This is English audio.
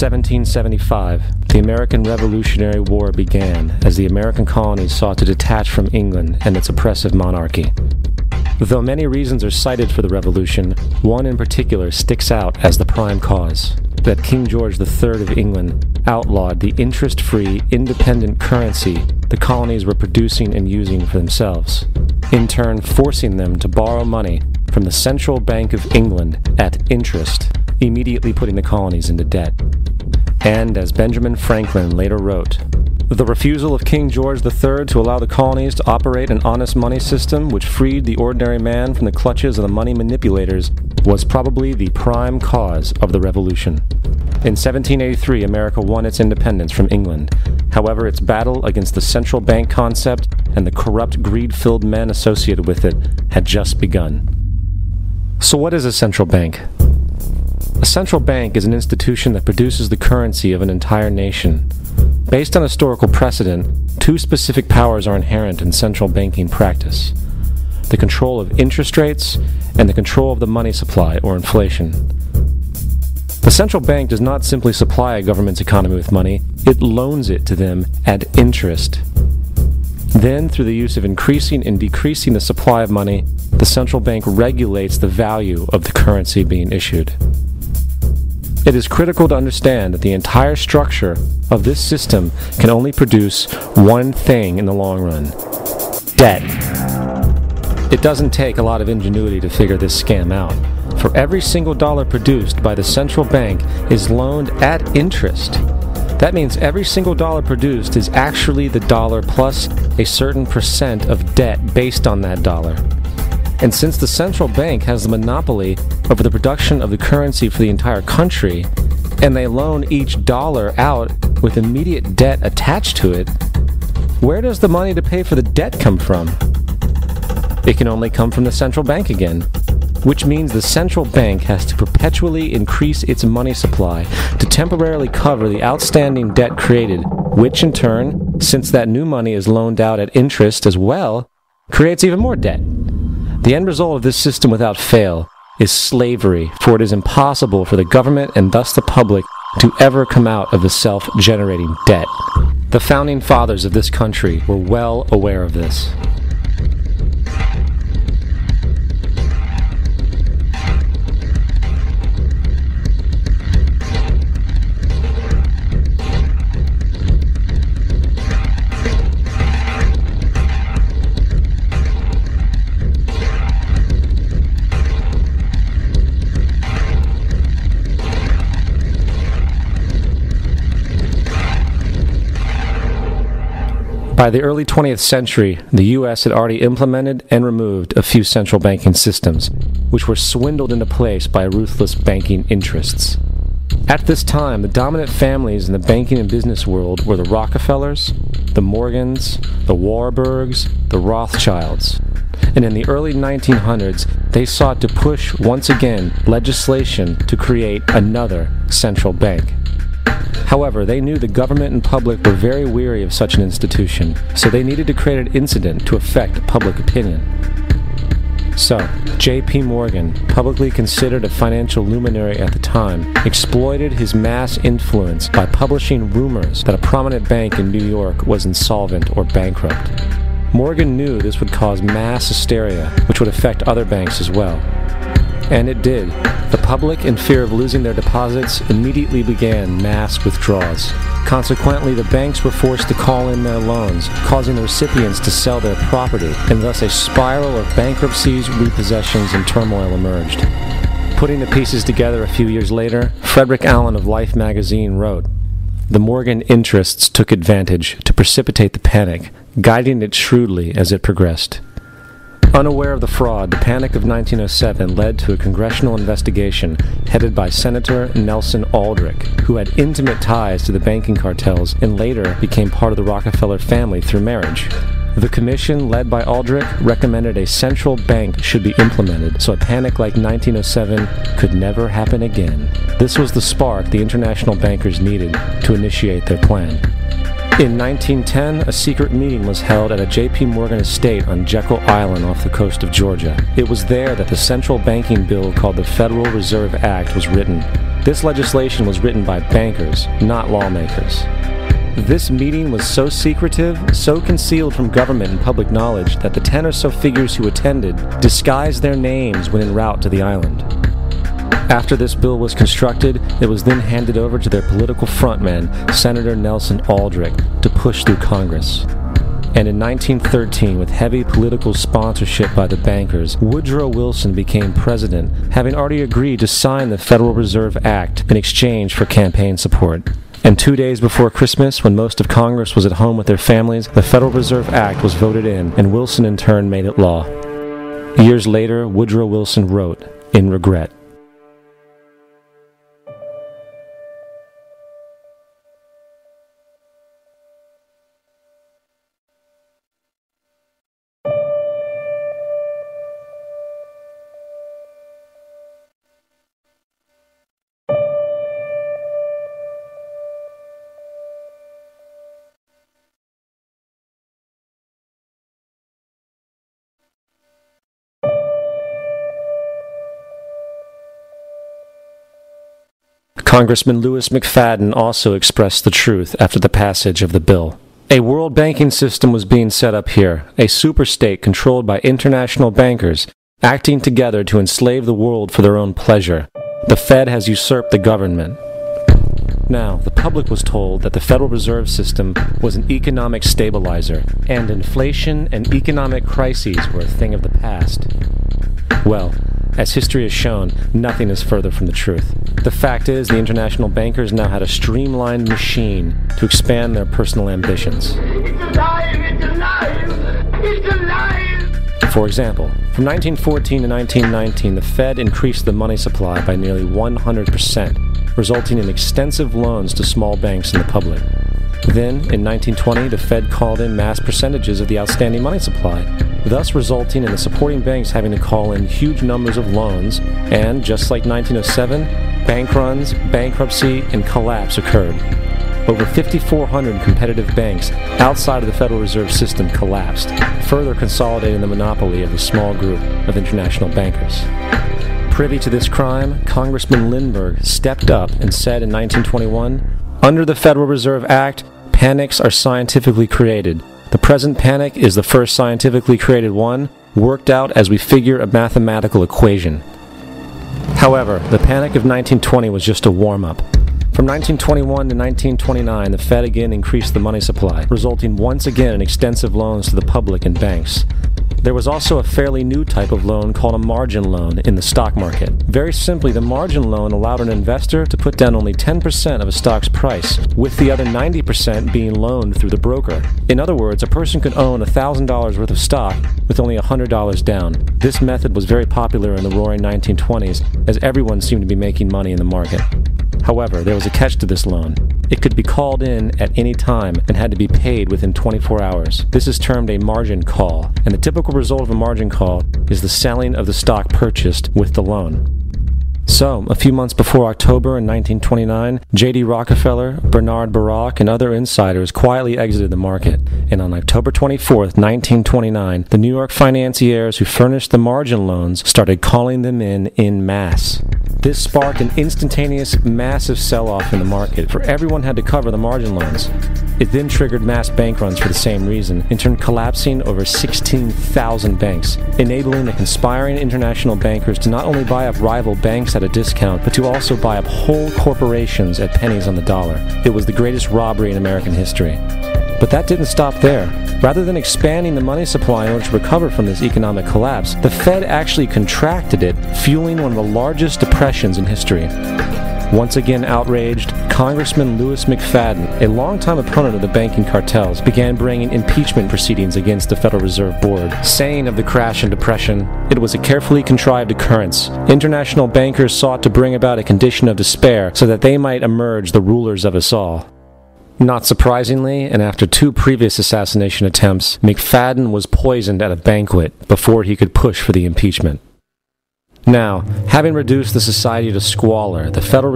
1775, the American Revolutionary War began as the American colonies sought to detach from England and its oppressive monarchy. Though many reasons are cited for the revolution, one in particular sticks out as the prime cause: that King George III of England outlawed the interest-free, independent currency the colonies were producing and using for themselves, in turn forcing them to borrow money from the Central Bank of England at interest, immediately putting the colonies into debt. And as Benjamin Franklin later wrote, the refusal of King George III to allow the colonies to operate an honest money system which freed the ordinary man from the clutches of the money manipulators was probably the prime cause of the revolution. In 1783, America won its independence from England. However, its battle against the central bank concept and the corrupt, greed-filled men associated with it had just begun. So what is a central bank? A central bank is an institution that produces the currency of an entire nation. Based on historical precedent, two specific powers are inherent in central banking practice: the control of interest rates and the control of the money supply, or inflation. The central bank does not simply supply a government's economy with money, it loans it to them at interest. Then, through the use of increasing and decreasing the supply of money, the central bank regulates the value of the currency being issued. It is critical to understand that the entire structure of this system can only produce one thing in the long run: debt. It doesn't take a lot of ingenuity to figure this scam out. For every single dollar produced by the central bank is loaned at interest. That means every single dollar produced is actually the dollar plus a certain percent of debt based on that dollar. And since the central bank has the monopoly over the production of the currency for the entire country, and they loan each dollar out with immediate debt attached to it, where does the money to pay for the debt come from? It can only come from the central bank again, which means the central bank has to perpetually increase its money supply to temporarily cover the outstanding debt created, which in turn, since that new money is loaned out at interest as well, creates even more debt. The end result of this system without fail is slavery, for it is impossible for the government and thus the public to ever come out of the self-generating debt. The founding fathers of this country were well aware of this. By the early 20th century, the U.S. had already implemented and removed a few central banking systems, which were swindled into place by ruthless banking interests. At this time, the dominant families in the banking and business world were the Rockefellers, the Morgans, the Warburgs, the Rothschilds. And in the early 1900s, they sought to push once again legislation to create another central bank. However, they knew the government and public were very weary of such an institution, so they needed to create an incident to affect public opinion. So, J.P. Morgan, publicly considered a financial luminary at the time, exploited his mass influence by publishing rumors that a prominent bank in New York was insolvent or bankrupt. Morgan knew this would cause mass hysteria, which would affect other banks as well. And it did. The public, in fear of losing their deposits, immediately began mass withdrawals. Consequently, the banks were forced to call in their loans, causing the recipients to sell their property, and thus a spiral of bankruptcies, repossessions, and turmoil emerged. Putting the pieces together a few years later, Frederick Allen of Life magazine wrote, "The Morgan interests took advantage to precipitate the panic, guiding it shrewdly as it progressed." Unaware of the fraud, the Panic of 1907 led to a congressional investigation headed by Senator Nelson Aldrich, who had intimate ties to the banking cartels and later became part of the Rockefeller family through marriage. The commission, led by Aldrich, recommended a central bank should be implemented so a panic like 1907 could never happen again. This was the spark the international bankers needed to initiate their plan. In 1910, a secret meeting was held at a J.P. Morgan estate on Jekyll Island off the coast of Georgia. It was there that the central banking bill called the Federal Reserve Act was written. This legislation was written by bankers, not lawmakers. This meeting was so secretive, so concealed from government and public knowledge that the 10 or so figures who attended disguised their names when en route to the island. After this bill was constructed, it was then handed over to their political frontman, Senator Nelson Aldrich, to push through Congress. And in 1913, with heavy political sponsorship by the bankers, Woodrow Wilson became president, having already agreed to sign the Federal Reserve Act in exchange for campaign support. And 2 days before Christmas, when most of Congress was at home with their families, the Federal Reserve Act was voted in, and Wilson in turn made it law. Years later, Woodrow Wilson wrote, in regret, Congressman Louis McFadden also expressed the truth after the passage of the bill. A world banking system was being set up here, a superstate controlled by international bankers, acting together to enslave the world for their own pleasure. The Fed has usurped the government. Now, the public was told that the Federal Reserve System was an economic stabilizer, and inflation and economic crises were a thing of the past. Well, as history has shown, nothing is further from the truth. The fact is, the international bankers now had a streamlined machine to expand their personal ambitions. It's alive! It's alive! It's alive! For example, from 1914 to 1919, the Fed increased the money supply by nearly 100%, resulting in extensive loans to small banks and the public. Then, in 1920, the Fed called in mass percentages of the outstanding money supply, thus resulting in the supporting banks having to call in huge numbers of loans, and, just like 1907, bank runs, bankruptcy, and collapse occurred. Over 5,400 competitive banks outside of the Federal Reserve System collapsed, further consolidating the monopoly of the small group of international bankers. Privy to this crime, Congressman Lindbergh stepped up and said in 1921, "Under the Federal Reserve Act, panics are scientifically created. The present panic is the first scientifically created one, worked out as we figure a mathematical equation." However, the panic of 1920 was just a warm-up. From 1921 to 1929, the Fed again increased the money supply, resulting once again in extensive loans to the public and banks. There was also a fairly new type of loan called a margin loan in the stock market. Very simply, the margin loan allowed an investor to put down only 10% of a stock's price, with the other 90% being loaned through the broker. In other words, a person could own $1,000 worth of stock with only $100 down. This method was very popular in the roaring 1920s, as everyone seemed to be making money in the market. However, there was a catch to this loan. It could be called in at any time and had to be paid within 24 hours. This is termed a margin call, and the typical result of a margin call is the selling of the stock purchased with the loan. So, a few months before October in 1929, J.D. Rockefeller, Bernard Barak, and other insiders quietly exited the market, and on October 24, 1929, the New York financiers who furnished the margin loans started calling them in masse. This sparked an instantaneous, massive sell-off in the market, for everyone had to cover the margin loans. It then triggered mass bank runs for the same reason, in turn collapsing over 16,000 banks, enabling the conspiring international bankers to not only buy up rival banks at a discount, but to also buy up whole corporations at pennies on the dollar. It was the greatest robbery in American history. But that didn't stop there. Rather than expanding the money supply in order to recover from this economic collapse, the Fed actually contracted it, fueling one of the largest depressions in history. Once again outraged, Congressman Louis McFadden, a longtime opponent of the banking cartels, began bringing impeachment proceedings against the Federal Reserve Board, saying of the crash and depression, "It was a carefully contrived occurrence. International bankers sought to bring about a condition of despair so that they might emerge the rulers of us all." Not surprisingly, and after 2 previous assassination attempts, McFadden was poisoned at a banquet before he could push for the impeachment. Now, having reduced the society to squalor, the Federal